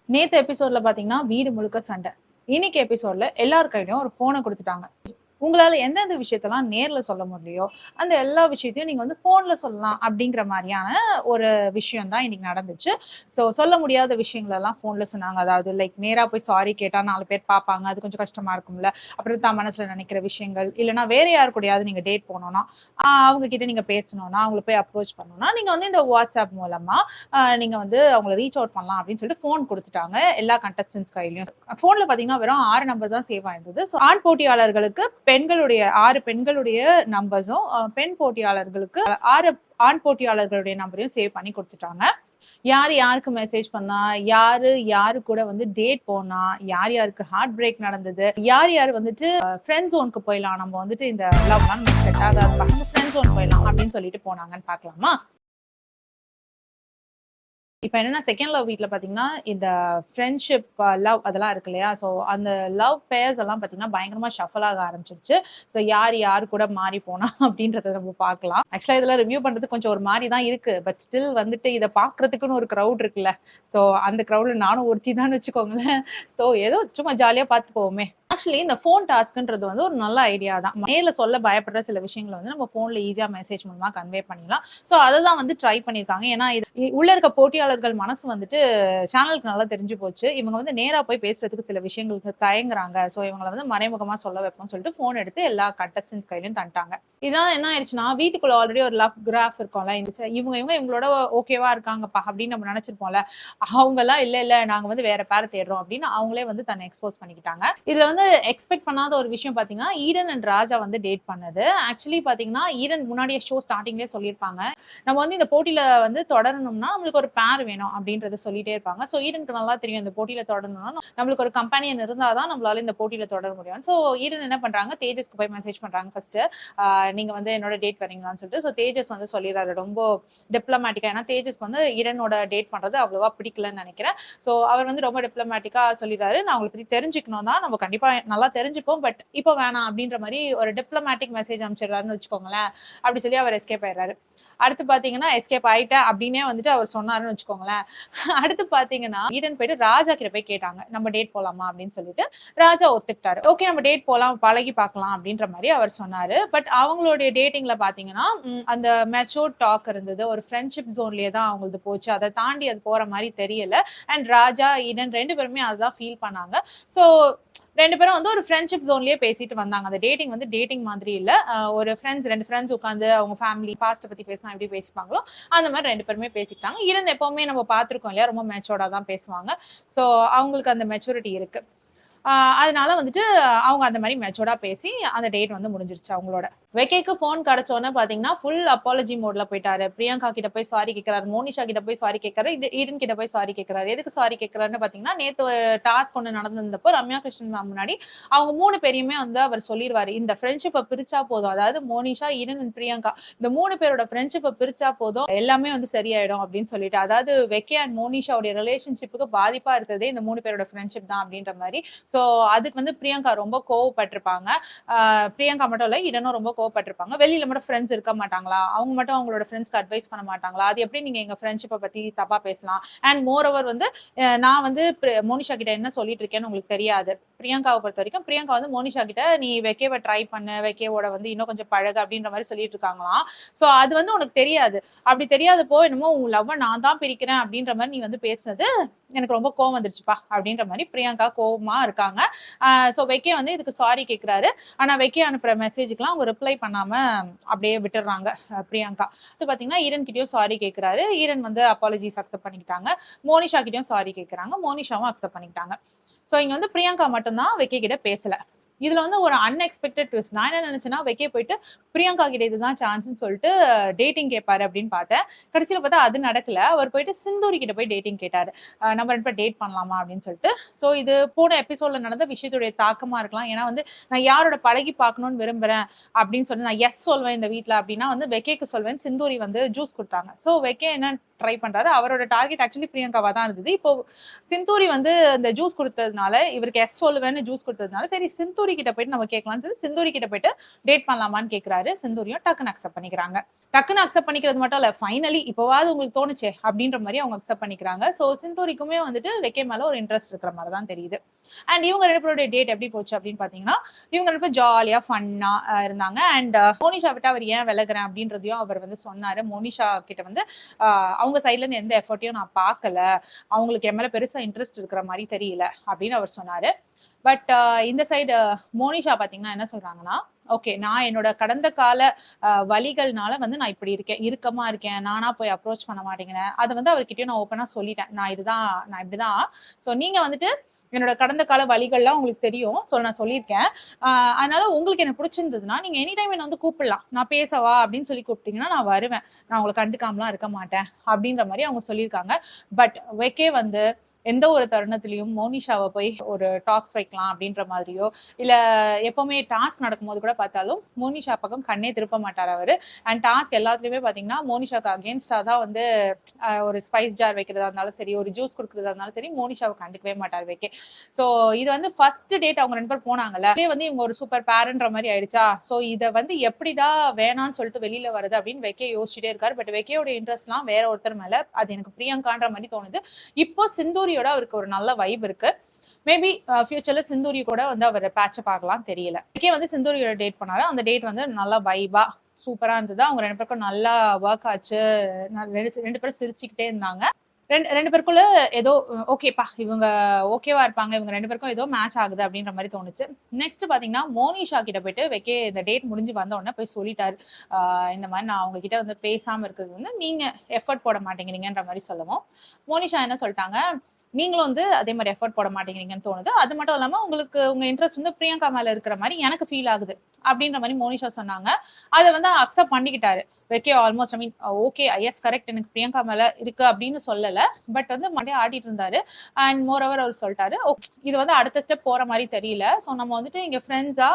நேத்து எபிசோட்ல பாத்தீங்கன்னா, வீடு முழுக்க சண்டை. இன்னைக்கு எபிசோட்ல எல்லார் கையிலயும் ஒரு ஃபோன குடுத்துட்டாங்க. உங்களால எந்தெந்த விஷயத்தலாம் நேர்ல சொல்ல முடியலையோ, அந்த எல்லா விஷயத்தையும் நீங்க வந்து ஃபோன்ல சொல்லலாம் அப்படிங்கிற மாரியான ஒரு விஷயம் தான் இன்னைக்கு நடந்துச்சு. சொல்ல முடியாத விஷயங்களெல்லாம் ஃபோன்ல சொன்னாங்க. அதாவது நேரா போய் சாரி கேட்டா 4 பேர் பார்ப்பாங்க. அது கொஞ்சம் கஷ்டமா இருக்கும்ல. அப்புறம் தான் மனசுல நினைக்கிற விஷயங்கள், இல்லன்னா வேற யார் கூடயாவது நீங்க டேட் போனோம்னா, அவங்க கிட்ட நீங்க பேசணும்னா, அவங்கள போய் அப்ரோச் பண்ணணும்னா, நீங்க வந்து இந்த WhatsApp மூலமா நீங்க வந்து அவங்கள ரீச் அவுட் பண்ணலாம் அப்படின்னு சொல்லிட்டு ஃபோன் குடுத்துட்டாங்க. எல்லா கண்டஸ்டன்ட்ஸ் கையிலயும். ஃபோன்ல பார்த்தீங்கன்னா, வெறும் 6 நம்பர் தான் சேவ் ஆயிருந்தது. ஆண் போட்டியாளர்களுக்கு பெண்களுடைய 6 பெண்களுடைய நம்பர்ஸும், பெண் போட்டியாளர்களுக்கு 6 ஆண் போட்டியாளர்களுடைய நம்பரையும் சேவ் பண்ணி குடுத்துட்டாங்க. யாரு யாருக்கு மெசேஜ் பண்ணா, யாரு யாரு கூட வந்து டேட் போனா, யார் யாருக்கு ஹார்ட் பிரேக் நடந்தது, யார் யார் வந்துட்டு ஃப்ரெண்ட் ஜோன்க்கு போயிடலாம். நம்ம வந்துட்டு இந்த லவ்லாம் நமக்கு செட் ஆகாதுப்பா. நம்ம ஃப்ரெண்ட் ஜோன் போயிடலாம் அப்படின்னு சொல்லிட்டு போனாங்கன்னு பார்க்கலாமா? இப்ப என்னன்னா, செகண்ட் லவ் வீட்ல பார்த்தீங்கன்னா, இந்த ஃப்ரெண்ட்ஷிப், லவ் அதெல்லாம் இருக்கு இல்லையா? அந்த லவ் பேர்ஸ் எல்லாம் பார்த்தீங்கன்னா, பயங்கரமா ஷஃபிள் ஆக ஆரம்பிச்சுருச்சு. யார் யார் கூட மாறி போனா அப்படின்றத நம்ம பார்க்கலாம். ஆக்சுவலா இதெல்லாம் ரிவ்யூ பண்றது கொஞ்சம் ஒரு மாரி தான் இருக்கு. பட் ஸ்டில் வந்துட்டு இத பார்க்கறதுக்குன்னு ஒரு கிரவுட் இருக்குல்ல. அந்த கிரவுட்ல நானும் ஒருத்தி தான்னு வச்சுக்கோங்களேன். ஏதோ சும்மா ஜாலியா பார்த்துட்டு போவோமே. ஆக்சுவலி இந்த ஃபோன் டாஸ்க்ன்றது வந்து ஒரு நல்ல ஐடியா தான். நேர்ல சொல்ல பயப்படுற சில விஷயங்கள வந்து நம்ம ஃபோன்ல ஈஸியா மெசேஜ் மூலமா கன்வே பண்ணிடலாம். அததான் வந்து ட்ரை பண்ணியிருக்காங்க. ஏன்னா, இது உள்ள இருக்க போட்டியாளர்கள் மனசு வந்துட்டு சேனலுக்கு நல்லா தெரிஞ்சு போச்சு. இவங்க வந்து நேரா போய் பேசுறதுக்கு சில விஷயங்களுக்கு தயங்குறாங்க. இவங்கள வந்து மறைமுகமா சொல்ல வைப்போம்னு சொல்லிட்டு ஃபோன் எடுத்து எல்லா கண்டஸ்டன்ட்ஸ் கையிலயும் தந்துட்டாங்க. இதனால என்ன ஆயிடுச்சுன்னா, வீட்டுக்குள்ள ஆல்ரெடி ஒரு லவ் கிராஃப் இருக்கும்ல. இவங்க இவங்க இவங்களோட ஓகேவா இருக்காங்கப்பா அப்படின்னு நம்ம நினைச்சிருப்போம்ல. அவங்கலாம் இல்ல இல்ல நாங்க வந்து வேற பேர தேடுறோம் அப்படின்னு அவங்களே வந்து தன்னை எக்ஸ்போஸ் பண்ணிக்கிட்டாங்க. இதுல வந்து எக்ஸ்பெக்ட் பண்ணாத ஒரு விஷயம் பாத்தீங்கன்னா, ஈடன் அண்ட் ராஜா வந்து டேட் பண்ணது. ஆக்சுவலி பாத்தீங்கன்னா, ஈடன் முன்னாடியே ஸ்டார்ட்டிங்லயே சொல்லியிருப்பாங்க. நம்ம வந்து இந்த போட்டியில வந்து தொடரணும்னா, நம்மளுக்கு ஒரு பேர் வேணும் அப்படின்றத சொல்லிட்டே இருப்பாங்க. ஈடனுக்கு நல்லா தெரியும் இந்த போட்டியில தொடரணும்னா, நம்மளுக்கு ஒரு கம்பேனியன் இருந்தா தான் நம்மளால இந்த போட்டியில தொடர முடியும். ஈடன் என்ன பண்றாங்க, தேஜஸ்க்கு போய் மெசேஜ் பண்றாங்க ஃபர்ஸ்ட். நீங்க வந்து என்னோட டேட் வரீங்களான்னு சொல்லிட்டு. தேஜஸ் வந்து சொல்லிடுறாரு ரொம்ப டிப்ளமேட்டிக்கா. ஏன்னா தேஜஸ்க்கு வந்து ஈடனோட டேட் பண்றது அவ்வளவா பிடிக்கலன்னு நினைக்கிறேன். அவர் வந்து ரொம்ப டிப்ளமேட்டிக்கா சொல்லிடுறாரு. நான் உங்கள பத்தி தெரிஞ்சுக்கணும் தான். நம்ம கண்டிப்பா நல்லா தெரிஞ்சுப்போம். பட் இப்போ வேணாம் அப்படின்ற மாரி ஒரு டிப்ளமேட்டிக் மெசேஜ் அனுப்பிச்சிடுறாருன்னு வச்சுக்கோங்களேன். அப்படி சொல்லி அவர் எஸ்கேப் ஆயிடுறாரு. அடுத்து பார்த்தீங்கன்னா, எஸ்கேப் ஆயிட்டேன் அப்டின்னே வந்துட்டு அவர் சொன்னாருன்னு வச்சுக்கோங்களேன். அடுத்து பார்த்தீங்கன்னா, ஈடன் போயிட்டு ராஜா கிட்ட போய் கேட்டாங்க. நம்ம டேட் போலாமா? அப்டின்னு சொல்லிட்டு. ராஜா ஒத்துக்கிட்டாரு. ஓகே நம்ம டேட் போலாம், பழகி பார்க்கலாம் அப்டின்ற மாரி அவர் சொன்னாரு. பட் அவங்களுடைய டேட்டிங்ல பார்த்தீங்கன்னா, அந்த மெச்சூர் டாக் இருந்தது. ஒரு ஃப்ரெண்ட்ஷிப் ஜோன்லயே தான் அவங்களது போச்சு. அத தாண்டி அது போற மாரி தெரியல. அண்ட் ராஜா, ஈடன் 2 பேருமே அதுதான் ஃபீல் பண்ணாங்க. ஸோ 2 பேரும் வந்து ஒரு ஃப்ரெண்ட்ஷிப் ஜோன்லயே பேசிட்டு வந்தாங்க. அந்த டேட்டிங் வந்து டேட்டிங் மாதிரி இல்ல. ஒரு 2 ஃப்ரெண்ட்ஸ் உட்கார்ந்து அவங்க ஃபேமிலி பாஸ்ட்ட பத்தி பேசினா எப்படி பேசிப்பாங்களோ, அந்த மாரி 2 பேருமே பேசிக்கிட்டாங்க. ஈரன் எப்பவுமே நம்ம பார்த்திருக்கோம் இல்லையா? ரொம்ப மெச்சூர்டா தான் பேசுவாங்க. ஸோ அவங்களுக்கு அந்த மெச்சூரிட்டி இருக்கு. ஆ அதனால வந்துட்டு அவங்க அந்த மாரி மெச்சூர்டா பேசி அந்த டேட் வந்து முடிஞ்சிருச்சு அவங்களோட. வெக்கைக்கு ஃபோன் கிடைச்சோனே பார்த்தீங்கன்னா, ஃபுல் அப்பாலஜி மோட்ல போயிட்டாரு. பிரியங்கா கிட்ட போய் சாரி கேட்கிறாரு. மோனிஷா கிட்ட போய் சாரி கேட்கிறாரு. ஈடன் கிட்ட போய் சாரி கேட்கிறாரு. எதுக்கு சாரி கேட்கிறாருன்னு பார்த்தீங்கன்னா, நேத்து டாஸ்க் ஒண்ணு நடந்திருந்தப்போ ரம்யா கிருஷ்ணன் மேம் முன்னாடி அவங்க 3 பேரையுமே வந்து அவர் சொல்லிருவாரு. இந்த ஃப்ரெண்ட்ஷிப்ப பிரிச்சா போதும். அதாவது மோனிஷா, ஈடன் அண்ட் பிரியங்கா இந்த 3 பேரோட ஃப்ரெண்ட்ஷிப்ப பிரிச்சா போதும். எல்லாமே வந்து சரியாயிடும் அப்படின்னு சொல்லிட்டு. அதாவது வெக்கி அண்ட் மோனிஷாவுடைய ரிலேஷன்ஷிப்க்கு பாதிப்பா இருக்கிறதே இந்த 3 பேரோட ஃப்ரெண்ட்ஷிப் தான் அப்படின்ற மாரி. ஸோ அதுக்கு வந்து பிரியங்கா ரொம்ப கோவப்பட்டுருப்பாங்க. பிரியங்கா மட்டும் இல்ல, ஈடனும் ரொம்ப கோவப்பட்டுருப்பாங்க. வெளியில மட்டும் ஃப்ரெண்ட்ஸ் இருக்க மாட்டாங்களா? அவங்க மட்டும் அவங்களோட ஃப்ரெண்ட்ஸ்க்கு அட்வைஸ் பண்ண மாட்டாங்களா? அது எப்படி நீங்க எங்க ஃப்ரெண்ட்ஷிப்ப பத்தி தப்பா பேசலாம்? அண்ட் மோர் ஓவர் வந்து நான் வந்து மோனிஷா கிட்ட என்ன சொல்லிட்டு இருக்கேன்னு உங்களுக்கு தெரியாது. பிரியங்காவ பொறுத்தவரைக்கும், பிரியங்கா வந்து மோனிஷா கிட்ட "நீ வெக்கேவ ட்ரை பண்ணு. வெக்கேவோட வந்து இன்னும் கொஞ்சம் பழகு" அப்படின்ற மாரி சொல்லிட்டு இருக்காங்களாம். அது வந்து உனக்கு தெரியாது. அப்படி தெரியாதப்போ என்னமோ உன் லவ்வ நான் தான் பிரிக்கிறேன் அப்படின்ற மாரி நீ வந்து பேசினது எனக்கு ரொம்ப கோவம் வந்துருச்சுப்பா அப்படின்ற மாரி பிரியங்கா கோவமா இருக்காங்க. ஆ வெக்கே வந்து இதுக்கு சாரி கேட்கிறாரு. ஆனா வெக்கி அனுப்புற மெசேஜ்க்குலாம் அவங்க ரிப்ளை பண்ணாம அப்படியே விட்டுர்றாங்க பிரியங்கா. அடுத்து பார்த்தீங்கன்னா, ஈரன் கிட்டயும் சாரி கேட்கிறாரு. ஈரன் வந்து அப்பாலஜிஸ் அக்செப்ட் பண்ணிக்கிட்டாங்க. மோனிஷா கிட்டயும் சாரி கேட்கறாங்க. மோனிஷாவும் அக்செப்ட் பண்ணிக்கிட்டாங்க. இங்க வந்து பிரியங்கா மட்டும் தான் வெக்கி கிட்ட பேசல. இதுல வந்து ஒரு அன்எக்ஸ்பெக்டட் ட்விஸ்ட். நான் என்ன நினைச்சேன்னா, வெக்கி போயிட்டு பிரியங்கா கிட்ட இதுதான் சான்ஸ்ன்னு சொல்லிட்டு டேட்டிங் கேட்பாரு அப்படின்னு பார்த்தேன். கடைசியில பார்த்தா அது நடக்கல. அவர் போயிட்டு சிந்தூரி கிட்ட போய் டேட்டிங் கேட்டாரு. நம்ம 2 பேரும் டேட் பண்ணலாமா அப்படின்னு சொல்லிட்டு. இது போன எபிசோட்ல நடந்த விஷயத்துடைய தாக்கமா இருக்கலாம். ஏன்னா வந்து நான் யாரோட பழகி பார்க்கணும்னு விரும்புறேன் அப்படின்னு சொல்லி நான் எஸ் சொல்வேன் இந்த வீட்ல அப்படின்னா வந்து வெக்கேக்கு சொல்வேன். சிந்தூரி வந்து ஜூஸ் குடுத்தாங்க. வெக்கே என்ன ட்ரை பண்றாரு. அவரோட டார்கெட் ஆக்சுவலி பிரியங்காவா தான் இருந்தது. இப்போ சிந்தூரி வந்து இந்த ஜூஸ் குடுத்ததுனால, இவருக்கு எஸ் சொல்லுவேன்னு ஜூஸ் குடுத்ததுனால, சரி சிந்தூரி சிந்தூரி கிட்ட போயிட்டு நம்ம கேட்கலாம்னு சொல்லி சிந்தூரி கிட்ட போயிட்டு டேட் பண்ணலாமான்னு கேட்கிறாரு. சிந்தூரியும் டக்குன்னு அக்செப்ட் பண்ணிக்கிறாங்க. டக்குன்னு அக்செப்ட் பண்ணிக்கிறது மட்டும் இல்ல, ஃபைனலி இப்போவாவது உங்களுக்கு தோணுச்சே அப்படின்ற மாதிரி அவங்க அக்செப்ட் பண்ணிக்கிறாங்க. ஸோ சிந்தூரிக்குமே வந்துட்டு வெக்கே மேல ஒரு இன்ட்ரெஸ்ட் இருக்கிற மாதிரி தான் தெரியுது. அண்ட் இவங்க 2 பேருடைய டேட் எப்படி போச்சு அப்படின்னு பாத்தீங்கன்னா, இவங்க 2 பேரும் ஜாலியா ஃபன்னா இருந்தாங்க. அண்ட் மோனிஷா விட்டு அவர் ஏன் விலகுறேன் அப்படின்றதையும் அவர் வந்து சொன்னாரு. மோனிஷா கிட்ட வந்து அவங்க சைட்ல இருந்து எந்த எஃபர்ட்டையும் நான் பார்க்கல, அவங்களுக்கு என் மேல பெருசா இன்ட்ரெஸ்ட் இருக்கிற மாதிரி தெரியல அப்படின்னு அவர் சொன்னாரு. பட் இந்த சைடு மோனிஷா பாத்தீங்கன்னா என்ன சொல்றாங்கன்னா, ஓகே நான் என்னோட கடந்த கால வலிகள்னால வந்து நான் இப்படி இருக்கேன், இறுக்கமா இருக்கேன், நானா போய் அப்ரோச் பண்ண மாட்டேங்கிறேன். அதை வந்து அவர்கிட்டயும் நான் ஓப்பனா சொல்லிட்டேன், நான் இப்படிதான். ஸோ நீங்க வந்துட்டு என்னோட கடந்த கால வலிகள்லாம் உங்களுக்கு தெரியும், ஸோ நான் சொல்லியிருக்கேன். அதனால உங்களுக்கு என்ன பிடிச்சிருந்ததுன்னா நீங்க எனி டைம் என்ன வந்து கூப்பிடலாம், நான் பேசவா அப்படின்னு சொல்லி கூப்பிட்டீங்கன்னா நான் வருவேன், நான் உங்களை கண்டுக்காமலாம் இருக்க மாட்டேன் அப்படின்ற மாதிரி அவங்க சொல்லியிருக்காங்க. பட் வெக்கே வந்து எந்த ஒரு தருணத்திலையும் மோனிஷாவை போய் ஒரு டாக்ஸ் வைக்கலாம் அப்படின்ற மாதிரியோ, இல்ல எப்பவுமே டாஸ்க் நடக்கும்போது கூட பார்த்தாலும் மோனிஷா பக்கம் கண்ணே திருப்ப மாட்டார் அவரு. அண்ட் டாஸ்க் எல்லாத்துலயுமே பாத்தீங்கன்னா மோனிஷாக்கு அகேன்ஸ்டா தான் வந்து ஒரு ஸ்பைஸ் ஜார் வைக்கிறதா இருந்தாலும் சரி, ஒரு ஜூஸ் கொடுக்கறதா இருந்தாலும் சரி, மோனிஷாவை கண்டுக்கவே மாட்டார் வெக்கே. சோ இது வந்து ஃபர்ஸ்ட் டேட் அவங்க 2 பேரும் போனாங்கல்ல, அதே வந்து இவங்க ஒரு சூப்பர் பேரண்ட்ற மாதிரி ஆயிடுச்சா. சோ இதை வந்து எப்படிடா வேணான்னு சொல்லிட்டு வெளியில வருது அப்படின்னு வெக்கே யோசிச்சுட்டே இருக்காரு. பட் வெக்கையோட இன்ட்ரெஸ்ட்லாம் வேற ஒருத்தர் மேல, அது எனக்கு பிரியங்கான்ற மாதிரி தோணுது. இப்போ சிந்தூரியோட அவருக்கு ஒரு நல்ல வைப் இருக்கு. மேபி ஃபியூச்சர்ல சிந்தூரி கூட வந்து அவர் பேட்சப் ஆகலாம், தெரியல. வெக்கே வந்து சிந்தூரியோட டேட் பண்ணாரு. அந்த டேட் வந்து நல்லா வைபா சூப்பரா இருந்தது. அவங்க 2 பேருக்கும் நல்லா ஒர்க் ஆச்சு. 2 பேரும் சிரிச்சுக்கிட்டே இருந்தாங்க. ரெண்டு பேருக்குள்ள ஏதோ ஓகேப்பா இவங்க ஓகேவா இருப்பாங்க, இவங்க 2 பேருக்கும் ஏதோ மேட்ச் ஆகுது அப்படின்ற மாதிரி தோணுச்சு. நெக்ஸ்ட் பாத்தீங்கன்னா மோனிஷா கிட்ட போயிட்டு வெக்கே இந்த டேட் முடிஞ்சு வந்த உடனே போய் சொல்லிட்டாரு, இந்த மாதிரி நான் அவங்க கிட்ட வந்து பேசாம இருக்கிறது வந்து நீங்க எஃபர்ட் போட மாட்டேங்கிறீங்கன்ற மாதிரி சொல்லவும், மோனிஷா என்ன சொல்லிட்டாங்க, நீங்களும் வந்து அதே மாதிரி எஃபர்ட் போட மாட்டேங்கிறீங்கன்னு தோணுது, அது மட்டும் இல்லாம உங்களுக்கு உங்க இன்ட்ரெஸ்ட் வந்து பிரியங்கா மேல இருக்கிற மாதிரி எனக்கு ஃபீல் ஆகுது அப்படின்ற மாதிரி மோனிஷா சொன்னாங்க. அதை வந்து அக்செப்ட் பண்ணிக்கிட்டாரு வெக்கே. Almost I mean okay yes correct, எனக்கு பிரியங்கா மேல இருக்கு அப்படின்னு சொல்லல, பட் வந்து மறுபடியும் ஆடிட்டு இருந்தாரு. அண்ட் மோர் ஓவர் அவர் சொல்லிட்டாரு, இது வந்து அடுத்த ஸ்டெப் போற மாதிரி தெரியல, ஸோ நம்ம வந்துட்டு இங்க ஃப்ரெண்ட்ஸா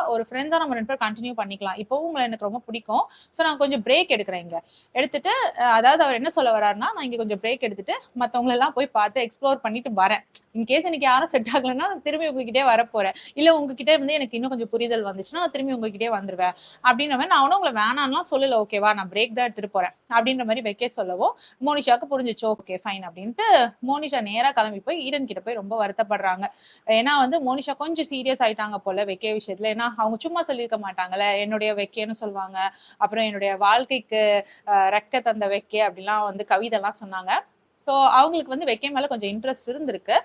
நம்ம 2 பேரும் கண்டினியூ பண்ணிக்கலாம், இப்பவும் உங்களை எனக்கு ரொம்ப பிடிக்கும், ஸோ நான் கொஞ்சம் பிரேக் எடுக்கிறேன் இங்க எடுத்துட்டு, அதாவது அவர் என்ன சொல்ல வர்றாருன்னா, நான் இங்க கொஞ்சம் பிரேக் எடுத்துட்டு மத்தவங்க எல்லாம் போய் பார்த்து எக்ஸ்ப்ளோர் பண்ணிட்டு வரேன், இன்கேஸ் எனக்கு யாரும் செட் ஆகலைன்னா திரும்பி உங்ககிட்டே வரப்போறேன், இல்ல உங்ககிட்ட வந்து எனக்கு இன்னும் கொஞ்சம் புரிதல் வந்துச்சுன்னா நான் திரும்பி உங்ககிட்டே வந்துருவேன் அப்படின்ற மாதிரி. நான் உங்களை வேணாம்லாம் சொல்லல, ஓகேவா, நான் பிரேக் தான் எடுத்துட்டு போறேன் அப்படின்ற மாதிரி வெக்கே சொல்லவும் மோனிஷாக்கு புரிஞ்சிச்சு, ஓகே ஃபைன் அப்படின்ட்டு மோனிஷா நேரா கிளம்பி போய் ஈடன் கிட்ட போய் ரொம்ப வருத்தப்படுறாங்க. ஏன்னா வந்து மோனிஷா கொஞ்சம் சீரியஸ் ஆயிட்டாங்க போல வெக்கே விஷயத்துல. ஏன்னா அவங்க சும்மா சொல்லியிருக்க மாட்டாங்கல்ல, என்னுடைய வெக்கேன்னு சொல்லுவாங்க, அப்புறம் என்னுடைய வாழ்க்கைக்கு ரெக்க தந்த வெக்கே அப்படிலாம் வந்து கவிதை எல்லாம் சொன்னாங்க. ஸோ அவங்களுக்கு வந்து வெக்கே மேல கொஞ்சம் இன்ட்ரெஸ்ட் இருந்திருக்கு.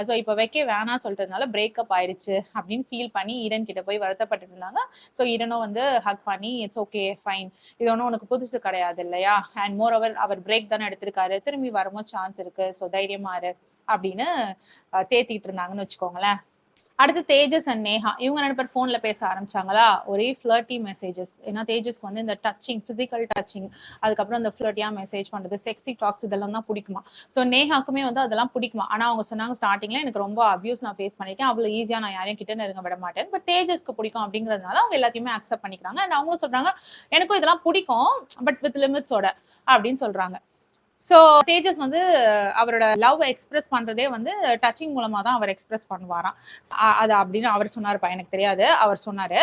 ஸோ இப்போ வெக்கே வேணாம்னு சொல்லிட்டதுனால பிரேக்கப் ஆயிடுச்சு அப்படின்னு ஃபீல் பண்ணி ஈடன் கிட்ட போய் வருத்தப்பட்டு இருந்தாங்க. ஸோ ஈடனும் வந்து ஹக் பண்ணி இட்ஸ் ஓகே ஃபைன், இது ஒன்றும் உனக்கு புதுசு கிடையாது இல்லையா, அண்ட் மோர் ஓவர் அவர் பிரேக் தானே எடுத்திருக்காரு, திரும்பி வரும்போது சான்ஸ் இருக்கு, ஸோ தைரியமா இரு அப்படின்னு தேத்திட்டு இருந்தாங்கன்னு வச்சுக்கோங்களேன். அடுத்து தேஜஸ் அண்ட் நேஹா இவங்க 2 பேர் போன்ல பேச ஆரம்பிச்சாங்களா, ஒரே ஃபிளர்ட்டி மெசேஜஸ். ஏன்னா தேஜஸ்க்கு வந்து இந்த டச்சிங், பிசிக்கல் டச்சிங், அதுக்கப்புறம் இந்த ஃபிளர்ட்டியா மெசேஜ் பண்றது, செக்ஸி டாக்ஸ் இதெல்லாம் தான் பிடிக்குமா. ஸோ நேஹாக்குமே வந்து அதெல்லாம் பிடிக்குமா. ஆனா அவங்க சொன்னாங்க ஸ்டார்டிங்ல எனக்கு ரொம்ப அபியூஸ் நான் ஃபேஸ் பண்ணிருக்கேன், அவ்வளவு ஈஸியா நான் யாரையும் கிட்ட நெருங்க விட மாட்டேன், பட் தேஜஸ்க்கு பிடிக்கும் அப்படிங்கிறதுனால அவங்க எல்லாத்தையுமே அக்செப்ட் பண்ணிக்கிறாங்க. அண்ட் அவங்க சொல்றாங்க எனக்கும் இதெல்லாம் பிடிக்கும், பட் வித் லிமிட்ஸோட அப்படின்னு சொல்றாங்க. ஸோ தேஜஸ் வந்து அவரோட லவ் எக்ஸ்பிரஸ் பண்றதே வந்து டச்சிங் மூலமா தான் அவர் எக்ஸ்பிரஸ் பண்ணுவாராம். அது அப்படின்னு அவர் சொன்னாருப்பா, எனக்கு தெரியாது, அவர் சொன்னாரு.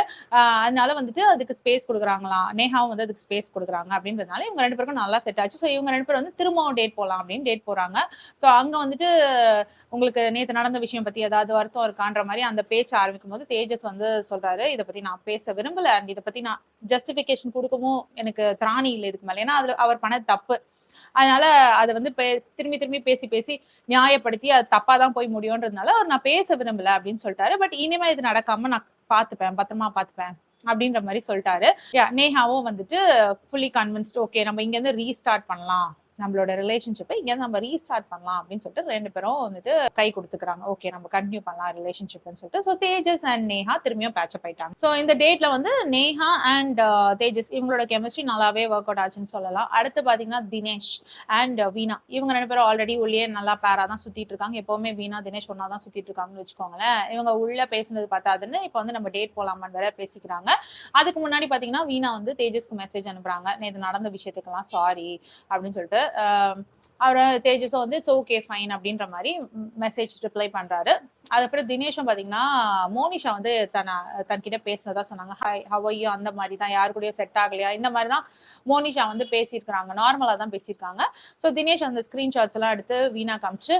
அதனால வந்துட்டு அதுக்கு ஸ்பேஸ் கொடுக்குறாங்களாம், நேஹாவும் வந்து அதுக்கு ஸ்பேஸ் கொடுக்குறாங்க அப்படின்றதுனால இவங்க 2 பேருக்கும் நல்லா செட் ஆச்சு. ஸோ இவங்க 2 பேரும் வந்து திரும்பவும் டேட் போகலாம் அப்படின்னு டேட் போறாங்க. ஸோ அங்க வந்துட்டு உங்களுக்கு நேற்று நடந்த விஷயம் பத்தி ஏதாவது வருத்தம் இருக்கான்ற மாதிரி அந்த பேச்சு ஆரம்பிக்கும் போது தேஜஸ் வந்து சொல்றாரு, இதை பத்தி நான் பேச விரும்பல, அண்ட் இதை பத்தி நான் ஜஸ்டிபிகேஷன் கொடுக்கவும் எனக்கு திராணி இல்லை இதுக்கு மேல, ஏன்னா அதுல அவர் பண்ணது தப்பு, அதனால அதை வந்து திரும்பி பேசி நியாயப்படுத்தி அது தப்பாதான் போய் முடியும்ன்றதுனால அவர் நான் பேச விரும்பல அப்படின்னு சொல்லிட்டாரு. பட் இனிமே இது நடக்காம நான் பாத்துப்பேன், பத்திரமா பாத்துப்பேன் அப்படின்ற மாதிரி சொல்லிட்டாரு. நேஹாவும் வந்துட்டு ஃபுல்லி கன்வின்ஸ்ட், ஓகே நம்ம இங்க இருந்து ரீஸ்டார்ட் பண்ணலாம், நம்மளோட ரிலேஷன்ஷிப்பை இங்க நம்ம ரீஸ்டார்ட் பண்ணலாம் அப்படின்னு சொல்லிட்டு 2 பேரும் வந்துட்டு கை கொடுத்துக்கிறாங்க. ஓகே நம்ம கண்டினியூ பண்ணலாம் ரிலேஷன்ஷிப்னு சொல்லிட்டு. ஸோ தேஜஸ் அண்ட் நேஹா திரும்பியும் பேட்சப் ஆயிட்டாங்க. ஸோ இந்த டேட்ல வந்து நேஹா அண்ட் தேஜஸ் இவங்களோட கெமிஸ்ட்ரி நல்லாவே ஒர்க் அவுட் ஆச்சுன்னு சொல்லலாம். அடுத்து பாத்தீங்கன்னா தினேஷ் அண்ட் வீணா இவங்க 2 பேரும் ஆல்ரெடி உள்ளே நல்லா பேரா தான் சுத்திட்டு இருக்காங்க. எப்பவுமே வீணா தினேஷ் ஒன்னா தான் சுத்திட்டு இருக்காங்கன்னு வச்சுக்கோங்களேன். இவங்க உள்ள பேசுனது பார்த்தாதுன்னு இப்போ வந்து நம்ம டேட் போலாமான்னு வேற பேசிக்கிறாங்க. அதுக்கு முன்னாடி பாத்தீங்கன்னா வீணா வந்து தேஜஸ்க்கு மெசேஜ் அனுப்புறாங்க, நேற்று நடந்த விஷயத்துக்கெல்லாம் சாரி அப்படின்னு சொல்லிட்டு. அவர் தேஜஸும் வந்து இட்ஸ் ஓகே ஃபைன் அப்படின்ற மாதிரி மெசேஜ் ரிப்ளை பண்றாரு. அதுக்கப்புறம் தினேஷும் பாத்தீங்கன்னா மோனிஷா வந்து தன்கிட்ட பேசினதா சொன்னாங்க. ஹாய் ஹவ் ஆர் யூ அந்த மாதிரி தான், யாரு கூடயும் செட் ஆகலையா இந்த மாதிரி தான் மோனிஷா வந்து பேசியிருக்காங்க, நார்மலா தான் பேசியிருக்காங்க. ஸோ தினேஷ் அந்த ஸ்கிரீன்ஷாட்ஸ் எல்லாம் எடுத்து வீணா காமிச்சு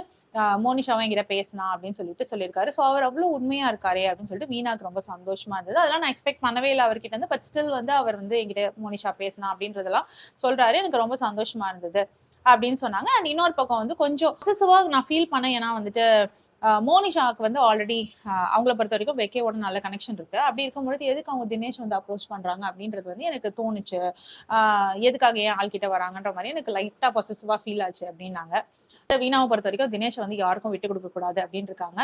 மோனிஷாவும் என்கிட்ட பேசினா அப்படின்னு சொல்லியிருக்காரு. ஸோ அவர் அவ்வளவு உண்மையா இருக்காரே அப்படின்னு சொல்லிட்டு வீணாக்கு ரொம்ப சந்தோஷமா இருந்தது. அதெல்லாம் நான் எக்ஸ்பெக்ட் பண்ணவே இல்லை அவர்கிட்ட இருந்து. பட் ஸ்டில் வந்து அவர் வந்து என்கிட்ட மோனிஷா பேசினா அப்படின்றதெல்லாம் சொல்றாரு. எனக்கு ரொம்ப சந்தோஷமா இருந்தது அப்படின்னு சொன்னாங்க. அண்ட் இன்னொரு பக்கம் வந்து கொஞ்சம் பொசசிவா நான் ஃபீல் பண்ணேன். ஏன்னா வந்துட்டு மோனிஷாவுக்கு வந்து ஆல்ரெடி அவங்கள பொறுத்த வரைக்கும் வெக்கேவோட நல்ல கனெக்ஷன் இருக்கு. அப்படி இருக்கும்பொழுது எதுக்கு அவங்க தினேஷ் வந்து அப்ரோச் பண்றாங்க அப்படின்றது வந்து எனக்கு தோணுச்சு. எதுக்காக ஏன் ஆள் கிட்ட வராங்கன்ற மாதிரி எனக்கு லைட்டா பொசசிவா ஃபீல் ஆச்சு அப்படின்னாங்க. வீணாவை பொறுத்த வரைக்கும் தினேஷ் வந்து யாருக்கும் விட்டு கொடுக்க கூடாது அப்படின்னு இருக்காங்க.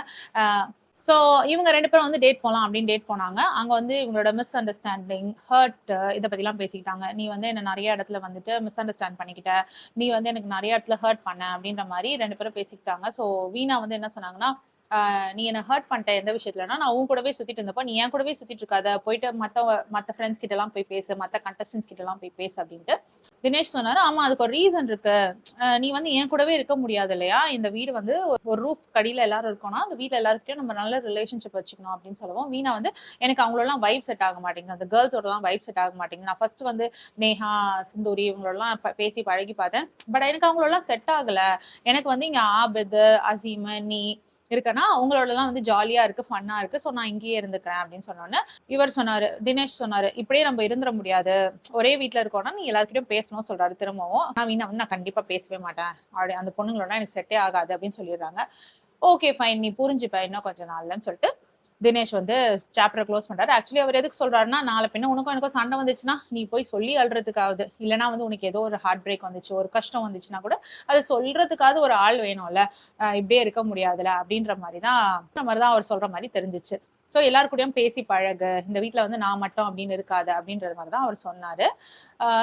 ஸோ இவங்க 2 பேரும் வந்து டேட் போலாம் அப்படின்னு டேட் போனாங்க. அங்க வந்து இவங்களோட மிஸ் அண்டர்ஸ்டாண்டிங், ஹர்ட் இத பத்திலாம் பேசிக்கிட்டாங்க. நீ வந்து என்ன நெறைய இடத்துல வந்துட்டு மிஸ் அண்டர்ஸ்டாண்ட் பண்ணிக்கிட்ட. நீ வந்து எனக்கு நெறைய இடத்துல ஹர்ட் பண்ண அப்படின்ற மாரி 2 பேரும் பேசிக்கிட்டாங்க. ஸோ வீணா வந்து என்ன சொன்னாங்கன்னா, நீ என்ன ஹர்ட் பண்ணிட்ட எந்த விஷயத்துலன்னா, நான் உன் கூடவே சுத்திட்டு இருந்தப்போ, நீ என் கூடவே சுத்திட்டு இருக்காத. போயிட்டு மத்த ஃப்ரெண்ட்ஸ் கிட்டலாம் போய் பேசு. மத்த கண்டஸ்டன்ட்ஸ் கிட்டலாம் போய் பேசு அப்படின்ட்டு. தினேஷ் சொன்னாரு, ஆமா அதுக்கு ஒரு ரீசன் இருக்கு. நீ வந்து என் கூடவே இருக்க முடியாது இல்லையா? இந்த வீடு வந்து ஒரு ரூஃப் கடியில எல்லாரும் இருக்கோம்னா, அந்த வீட்ல எல்லார்கிட்டயும் நம்ம நல்ல ரிலேஷன்ஷிப் வச்சுக்கணும் அப்படின்னு சொல்லவும், வீணா வந்து எனக்கு அவங்களோடலாம் வைப் செட் ஆக மாட்டேங்குது. அந்த கேர்ள்ஸோடலாம் வைப் செட் ஆக மாட்டேங்குது. நான் ஃபர்ஸ்ட் வந்து நேஹா, சிந்தூரி இவங்களோடலாம் பேசி பழகி பார்த்தேன். பட் எனக்கு அவங்களோடலாம் செட் ஆகல. எனக்கு வந்து இங்க ஆபித், அசீம், நீ இருக்கனா உங்களோடலாம் வந்து ஜாலியா இருக்கு, ஃபன்னா இருக்கு. ஸோ நான் இங்கேயே இருந்துக்கிறேன் அப்படின்னு சொன்னோன்னே, இவர் சொன்னாரு, தினேஷ் சொன்னாரு, இப்படியே நம்ம இருந்துட முடியாது. ஒரே வீட்ல இருக்கோம்னா நீ எல்லார்கிட்டயும் பேசணும்னு சொல்றாரு திரும்பவும். நான் வீணா வந்து நான் கண்டிப்பா பேசவே மாட்டேன். அந்த பொண்ணுங்களோட எனக்கு செட்டே ஆகாது அப்படின்னு சொல்லிடுறாங்க. ஓகே ஃபைன், நீ புரிஞ்சுப்ப இன்னும் கொஞ்ச நாள்லன்னு சொல்லிட்டு தினேஷ் வந்து சாப்டரை க்ளோஸ் பண்றாரு. ஆக்சுவலி அவர் எதுக்கு சொல்றாருன்னா, நாளை பின்ன உனக்கும் எனக்கும் சண்டை வந்துச்சுன்னா நீ போய் சொல்லி அழுறதுக்காவது, இல்லைன்னா வந்து உனக்கு ஏதோ ஒரு ஹார்ட் பிரேக் வந்துச்சு, ஒரு கஷ்டம் வந்துச்சுன்னா கூட அதை சொல்றதுக்காவது ஒரு ஆள் வேணும்ல, இப்படியே இருக்க முடியாதுல அப்படின்ற மாதிரிதான் அவர் சொல்ற மாதிரி தெரிஞ்சிச்சு. ஸோ எல்லாரு கூடயும் பேசி பழகு, இந்த வீட்ல வந்து நான் மட்டும் அப்படின்னு இருக்காது அப்படின்றது மாதிரி தான் அவர் சொன்னாரு.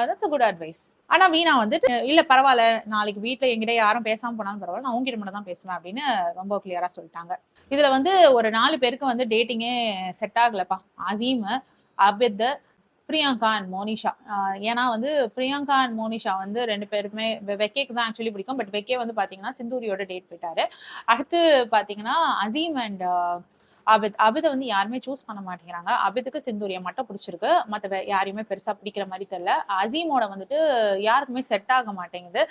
That's a good advice. ஆனா வீணா வந்துட்டு இல்ல பரவாயில்ல, நாளைக்கு வீட்ல என்கிட்ட யாரும் பேசாம போனாலும் பரவாயில்ல, நான் உங்ககிட்ட மட்டும் தான் பேசுவேன் அப்படின்னு ரொம்ப கிளியரா சொல்லிட்டாங்க. இதுல வந்து ஒரு 4 பேருக்கு வந்து டேட்டிங்கே செட் ஆகலப்பா. அசீம், அபித், பிரியங்கா அண்ட் மோனிஷா. ஏன்னா வந்து பிரியங்கா அண்ட் மோனிஷா வந்து 2 பேருமே வெக்கேக்கு தான் ஆக்சுவலி பிடிக்கும். பட் வெக்கே வந்து பாத்தீங்கன்னா சிந்தூரியோட டேட் போயிட்டாரு. அடுத்து பாத்தீங்கன்னா அசீம் அண்ட் அபித வந்து யாருமே சூஸ் பண்ண மாட்டேங்கிறாங்க. அபிதுக்கு சிந்தூரிய மட்டும் பிடிச்சிருக்கு. மத்த யாரையுமே பெருசா பிடிக்கிற மாதிரி தெரியல. அசீமோட வந்துட்டு யாருக்குமே செட் ஆக மாட்டேங்குது.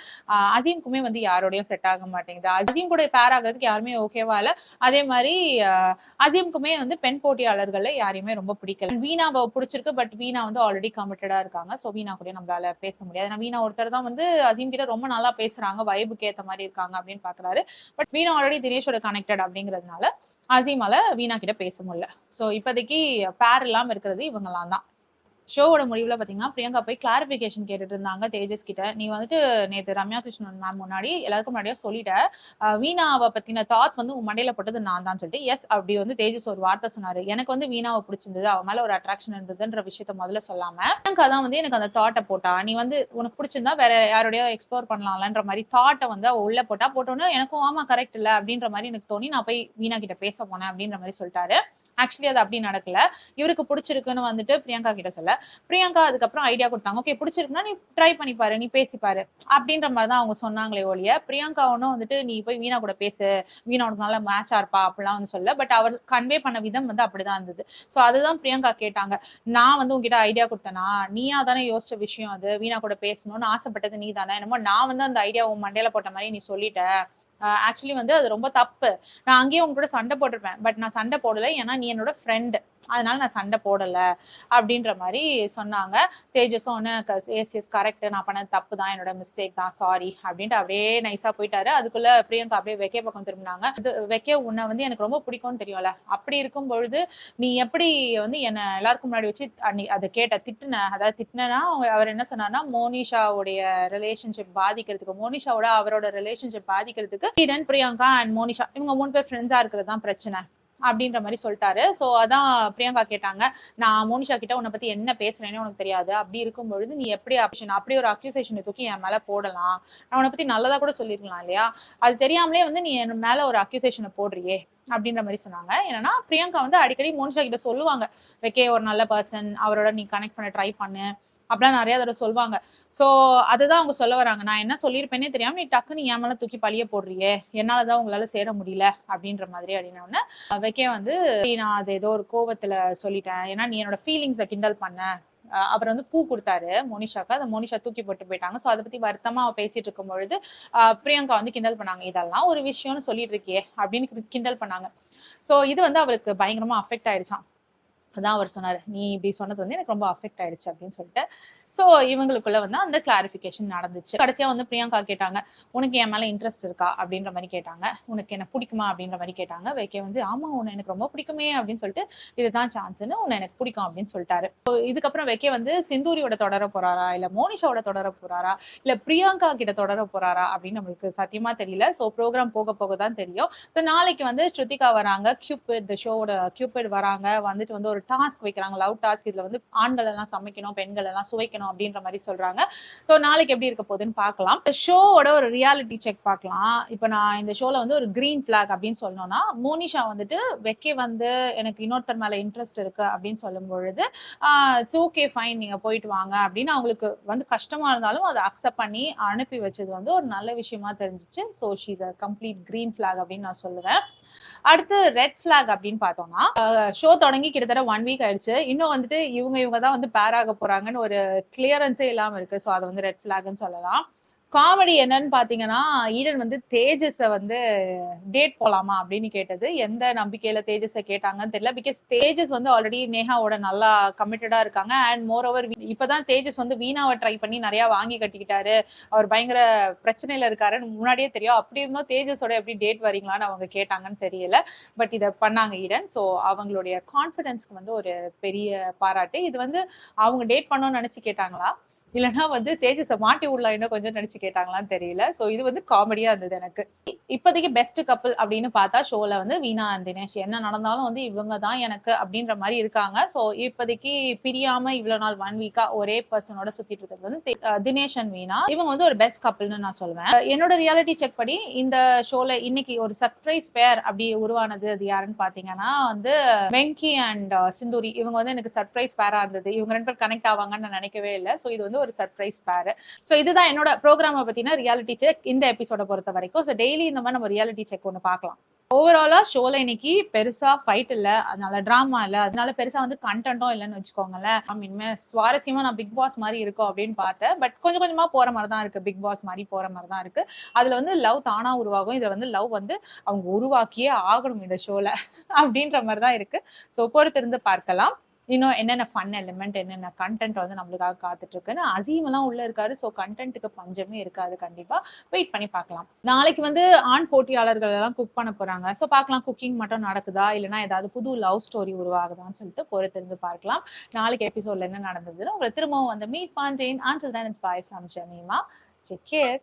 அசீம்க்குமே வந்து யாரோடையும் செட் ஆக மாட்டேங்குது. அசீம் கூட பேர் ஆகிறதுக்கு யாருமே ஓகேவா இல்ல. அதே மாதிரி அசீம்க்குமே வந்து பெண் போட்டியாளர்கள்ல யாரையுமே ரொம்ப பிடிக்கல. வீணாவை பிடிச்சிருக்கு. பட் வீணா வந்து ஆல்ரெடி கமிட்டடா இருக்காங்க. ஸோ வீணா கூட நம்மளால பேச முடியாது. ஏன்னா வீணா ஒருத்தர் தான் வந்து அசீம் கிட்ட ரொம்ப நல்லா பேசுறாங்க, வைபுக்கு ஏத்த மாதிரி இருக்காங்க அப்படின்னு பாக்குறாரு. பட் வீணா ஆல்ரெடி தினேஷோட கனெக்டட் அப்படிங்கிறதுனால அசீமால வீணா கிட்ட பேச முடியல. சோ இப்போதைக்கு பேர் இல்லாம இருக்கிறது இவங்கலாம் தான். ஷோவோட முடிவுல பாத்தீங்கன்னா பிரியங்கா போய் கிளாரிபிகேஷன் கேட்டுட்டு இருந்தாங்க தேஜஸ் கிட்ட. நீ வந்துட்டு நேத்து ரம்யா கிருஷ்ணன் மேம் முன்னாடி எல்லாருக்கும் முன்னாடியே சொல்லிட்ட, வீணாவை பத்தின தாட்ஸ் வந்து உன் மண்டையில போட்டது நான் தான் சொல்லிட்டு எஸ் அப்படி வந்து தேஜஸ் ஒரு வார்த்தை சொன்னாரு. எனக்கு வந்து வீணாவை பிடிச்சிருந்தது, அவ மேல ஒரு அட்ராக்ஷன் இருந்ததுன்ற விஷயத்த முதல்ல சொல்லாம பிரியங்கா தான் வந்து எனக்கு அந்த தாட்டை போட்டா. நீ வந்து உனக்கு பிடிச்சிருந்தா வேற யாரோடய எக்ஸ்ப்ளோர் பண்ணலாம்லன்ற மாதிரி தாட்டை வந்து அவ உள்ள போட்டோன்னு எனக்கும் ஆமா கரெக்ட் இல்ல அப்படின்ற மாதிரி எனக்கு தோணி நான் போய் வீணா கிட்ட பேச போனேன் அப்படின்ற மாதிரி சொல்லிட்டாரு. ஆக்சுவலி அது அப்படி நடக்கல. இவருக்கு பிடிச்சிருக்குன்னு வந்துட்டு பிரியங்கா கிட்ட சொல்ல, பிரியங்கா அதுக்கப்புறம் ஐடியா கொடுத்தாங்க. ஓகே பிடிச்சிருக்குன்னா நீ ட்ரை பண்ணி பாரு, நீ பேசி பாரு அப்படின்ற மாதிரி தான் அவங்க சொன்னாங்களே ஒழிய, பிரியங்கா ஒன்னும் வந்துட்டு நீ போய் வீணா கூட பேசு, வீணா உனக்கு நல்லா மேட்சா இருப்பா அப்படிலாம் வந்து சொல்ல. பட் அவர் கன்வே பண்ண விதம் வந்து அப்படிதான் இருந்தது. ஸோ அதுதான் பிரியங்கா கேட்டாங்க. நான் வந்து உங்ககிட்ட ஐடியா கொடுத்தேனா, நீயா தானே யோசிச்ச விஷயம் அது, வீணா கூட பேசணும்னு ஆசைப்பட்டது நீ தானே, என்னமோ நான் வந்து அந்த ஐடியா உன் மண்டையில போட்ட மாதிரி நீ சொல்லிட்ட. ஆக்சுவலி வந்து அது ரொம்ப தப்பு. நான் அங்கேயே உங்க கூட சண்டை போட்டிருப்பேன். பட் நான் சண்டை போடல. ஏன்னா நீ என்னோட ஃப்ரெண்ட். அதனால நான் சண்டை போடல அப்படின்ற மாதிரி சொன்னாங்க. தேஜஸும் ஒன்று எஸ் கரெக்ட், நான் பண்ணது தப்பு தான், என்னோட மிஸ்டேக் தான், சாரி அப்படின்ட்டு அப்படியே நைஸா போயிட்டாரு. அதுக்குள்ள பிரியங்கா அப்படியே வெக்கே பக்கம் திரும்பினாங்க. வெக்கே உன்னை வந்து எனக்கு ரொம்ப பிடிக்கும்னு தெரியும்ல, அப்படி இருக்கும் பொழுது நீ எப்படி வந்து என்ன எல்லாருக்கும் முன்னாடி வச்சு அதை திட்டுன, அதாவது திட்டினா அவர் என்ன சொன்னார்னா, மோனிஷாவுடைய ரிலேஷன்ஷிப் பாதிக்கிறதுக்கு, மோனிஷாவோட அவரோட ரிலேஷன்ஷிப் பாதிக்கிறதுக்கு ஈடன், பிரியங்கா அண்ட் மோனிஷா இவங்க 3 பேர் ஃப்ரெண்ட்ஸா இருக்கிறது தான் பிரச்சனை அப்படின்ற மாதிரி சொல்லிட்டாரு. சோ அதான் பிரியங்கா கேட்டாங்க, நான் மோனிஷா கிட்ட உன்னை பத்தி என்ன பேசுறேன்னு உனக்கு தெரியாது, அப்படி இருக்கும் பொழுது நீ எப்படி அப்படி ஒரு அக்யூசேஷனை தூக்கி என் மேல போடலாம், நான் உன்னை பத்தி நல்லதா கூட சொல்லிருக்கலாம் இல்லையா, அது தெரியாமலே வந்து நீ என் மேல ஒரு அக்யூசேஷனை போடுறியே அப்படின்ற மாதிரி சொன்னாங்க. என்னன்னா பிரியங்கா வந்து அடிக்கடி மோனிஷா கிட்ட சொல்லுவாங்க, வெக்கே ஒரு நல்ல பர்சன், அவரோட நீ கனெக்ட் பண்ண ட்ரை பண்ணு, அப்படிலாம் நிறைய தடவை சொல்லுவாங்க. சோ அதுதான் அவங்க சொல்ல வராங்க. நான் என்ன சொல்லியிருப்பேன்னே தெரியாம நீ டக்குன்னு என் மேல தூக்கி பழிய போடுறியே, என்னாலதான் உங்களால சேர முடியல அப்படின்ற மாதிரி அப்படின்னோடனே வெக்கே வந்து நான் அது ஏதோ ஒரு கோவத்துல சொல்லிட்டேன், ஏன்னா நீ என்னோட ஃபீலிங்ஸை கிண்டல் பண்ண. அவர் வந்து பூ கொடுத்தாரு மோனிஷாக்கு, அதை மோனிஷா தூக்கி போட்டு போயிட்டாங்க. சோ அதை பத்தி வருத்தமா அவ பேசிட்டு இருக்கும் பொழுது பிரியங்கா வந்து கிண்டல் பண்ணாங்க, இதெல்லாம் ஒரு விஷயம்னு சொல்லிட்டு இருக்கியே அப்படின்னு கிண்டல் பண்ணாங்க. சோ இது வந்து அவருக்கு பயங்கரமா அஃபெக்ட் ஆயிடுச்சான். அதான் அவர் சொன்னாரு, நீ இப்படி சொன்னது வந்து எனக்கு ரொம்ப அஃபெக்ட் ஆயிடுச்சு அப்படின்னு சொல்லிட்டு. சோ இவங்களுக்குள்ள வந்து அந்த கிளாரிஃபிகேஷன் நடந்துச்சு. கடைசியா வந்து பிரியங்கா கேட்டாங்க, உனக்கு என் மேல இன்ட்ரெஸ்ட் இருக்கா அப்படின்ற மாதிரி கேட்டாங்க. உனக்கு என்ன பிடிக்குமா அப்படின்ற மாதிரி கேட்டாங்க. வேக்கே வந்து ஆமா உன்னை எனக்கு ரொம்ப பிடிக்குமே அப்படின்னு சொல்லிட்டு, இதுதான் சான்ஸ்ன்னு உன்னை எனக்கு பிடிக்கும் அப்படின்னு சொல்லிட்டாரு. இதுக்கப்புறம் வெக்கே வந்து சிந்தூரியோட தொடர போறாரா, இல்ல மோனிஷாவோட தொடர போறாரா, இல்ல பிரியங்கா கிட்ட தொடர போறாரா அப்படின்னு நம்மளுக்கு சத்தியமா தெரியல. சோ ப்ரோக்ராம் போக போக தான் தெரியும். சோ நாளைக்கு வந்து ஸ்ருதிகா வராங்க, கியூபிட் தி ஷோவோட கியூபிட் வராங்க, வந்துட்டு வந்து ஒரு டாஸ்க் வைக்கிறாங்க, லவ் டாஸ்க். இதுல வந்து ஆண்கள் எல்லாம் சமைக்கணும், பெண்கள் எல்லாம் சுவைக்கணும் அப்படின்ற மாதிரி சொல்றாங்க. சோ நாளைக்கு எப்படி இருக்க போகுதுன்னு பார்க்கலாம். ஷோவோட ஒரு ரியாலிட்டி செக் பார்க்கலாம். இப்ப நான் இந்த ஷோல வந்து ஒரு கிரீன் பிளாக் அப்படின்னு சொல்லணும்னா, மோனிஷா வந்துட்டு வெக்கே வந்து எனக்கு இன்னொருத்தர் மேல இன்ட்ரெஸ்ட் இருக்கு அப்படின்னு சொல்லும் பொழுது இட்ஸ் ஓகே ஃபைன் நீங்க போயிட்டு வாங்க அப்படின்னு அவங்களுக்கு வந்து கஷ்டமா இருந்தாலும் அதை அக்செப்ட் பண்ணி அனுப்பி வச்சது வந்து ஒரு நல்ல விஷயமா தெரிஞ்சிச்சு. So she's a complete green block அப்படின்னு நான் சொல்லுவேன். அடுத்து ரெட் பிளாக் அப்படின்னு பார்த்தோம்னா, ஷோ தொடங்கி கிட்டத்தட்ட 1 வீக் ஆயிடுச்சு. இன்னும் வந்துட்டு இவங்க தான் வந்து பேர் ஆக போறாங்கன்னு ஒரு கிளியரன்ஸே இல்லாம இருக்கு. சோ அது வந்து ரெட் பிளாக்னு சொல்லலாம். காமெடி என்னன்னு பாத்தீங்கன்னா, ஈடன் வந்து தேஜஸ வந்து டேட் போலாமா அப்படின்னு கேட்டது எந்த நம்பிக்கையில தேஜஸ கேட்டாங்கன்னு தெரியல. பிகாஸ் தேஜஸ் வந்து ஆல்ரெடி நேஹாவோட நல்லா கமிட்டடா இருக்காங்க. அண்ட் மோர் ஓவர் இப்பதான் தேஜஸ் வந்து வீணாவை ட்ரை பண்ணி நிறைய வாங்கி கட்டிக்கிட்டாரு, அவர் பயங்கர பிரச்சனையில இருக்காருன்னு முன்னாடியே தெரியும். அப்படி இருந்தும் தேஜஸோட எப்படி டேட் வரீங்களான்னு அவங்க கேட்டாங்கன்னு தெரியல. பட் இதை பண்ணாங்க ஈடன். ஸோ அவங்களுடைய கான்ஃபிடன்ஸ்க்கு வந்து ஒரு பெரிய பாராட்டு. இது வந்து அவங்க டேட் பண்ணணும்னு நினைச்சு கேட்டாங்களா, இல்லைன்னா வந்து தேஜஸை மாட்டி விடலாம் இன்னும் கொஞ்சம் நினைச்சு கேட்டாங்களான்னு தெரியல. சோ இது வந்து காமெடியா இருந்தது எனக்கு. இப்போதைக்கு பெஸ்ட் கப்பிள் அப்படின்னு பார்த்தா ஷோல வந்து வீணா அண்ட் தினேஷ். என்ன நடந்தாலும் வந்து இவங்க தான் எனக்கு அப்படின்ற மாதிரி இருக்காங்க. சோ இப்போதைக்கு பிரியாம இவ்வளவு நாள் 1 வீக்கா ஒரே பர்சனோட சுத்திட்டு இருக்கிறது வந்து தினேஷ் அண்ட் வீணா. இவங்க வந்து ஒரு பெஸ்ட் கப்பிள்னு நான் சொல்லுவேன். என்னோட ரியாலிட்டி செக் படி இந்த ஷோல இன்னைக்கு ஒரு சர்ப்ரைஸ் பேர் அப்படி உருவானது அது யாருன்னு பாத்தீங்கன்னா வந்து வெங்கி அண்ட் சிந்தூரி. இவங்க வந்து எனக்கு சர்ப்ரைஸ் பேரா இருந்தது. இவங்க 2 பேர் கனெக்ட் ஆவாங்கன்னு நான் நினைக்கவே இல்லை. சோ இது வந்து ஒரு சர்ப்ரைஸ் பேர். சோ இதுதான் என்னோட ப்ரோக்ராமை பத்தின ரியாலிட்டி செக் இந்த எபிசோட பொறுத்த வரைக்கும். சோ டெய்லி இந்த மாதிரி நம்ம ரியாலிட்டி செக் ஒன்று பார்க்கலாம். ஓவராலா ஷோல இன்னைக்கு பெருசா ஃபைட் இல்ல, அதனால டிராமா இல்ல, அதனால பெருசா வந்து கண்டென்ட்டும் இல்லைன்னு வச்சுக்கோங்களேன். இனிமே சுவாரஸ்யமா நான் பிக் பாஸ் மாதிரி இருக்கும் அப்படின்னு பார்த்தேன். பட் கொஞ்சம் கொஞ்சமா போற மாதிரி தான் இருக்கு, பிக் பாஸ் மாதிரி போற மாதிரி தான் இருக்கு. அதுல வந்து லவ் தானா உருவாகும், இதுல வந்து லவ் வந்து அவங்க உருவாக்கியே ஆகணும் இந்த ஷோல அப்படின்ற மாதிரி தான் இருக்கு. சோ பொறுத்திருந்து பார்க்கலாம் இன்னும் என்னென்ன ஃபன் எலிமெண்ட், என்னென்ன கண்டென்ட் வந்து நம்மளுக்காக காத்துட்டு இருக்குன்னு. அசீம் எல்லாம் உள்ள இருக்காரு. சோ கண்டென்ட்டுக்கு பஞ்சமே இருக்காது. கண்டிப்பா வெயிட் பண்ணி பார்க்கலாம். நாளைக்கு வந்து ஆண் போட்டியாளர்கள் எல்லாம் குக் பண்ண போறாங்க. சோ பார்க்கலாம் குக்கிங் மட்டும் நடக்குதா, இல்லைன்னா ஏதாவது புது லவ் ஸ்டோரி உருவாகுதான்னு சொல்லிட்டு பொறுத்திருந்து பார்க்கலாம். நாளைக்கு எபிசோட்ல என்ன நடந்ததுன்னு உங்களை திரும்பவும் வந்து மீட் பண்றேன். Until then, it's bye from Jamima. Take care.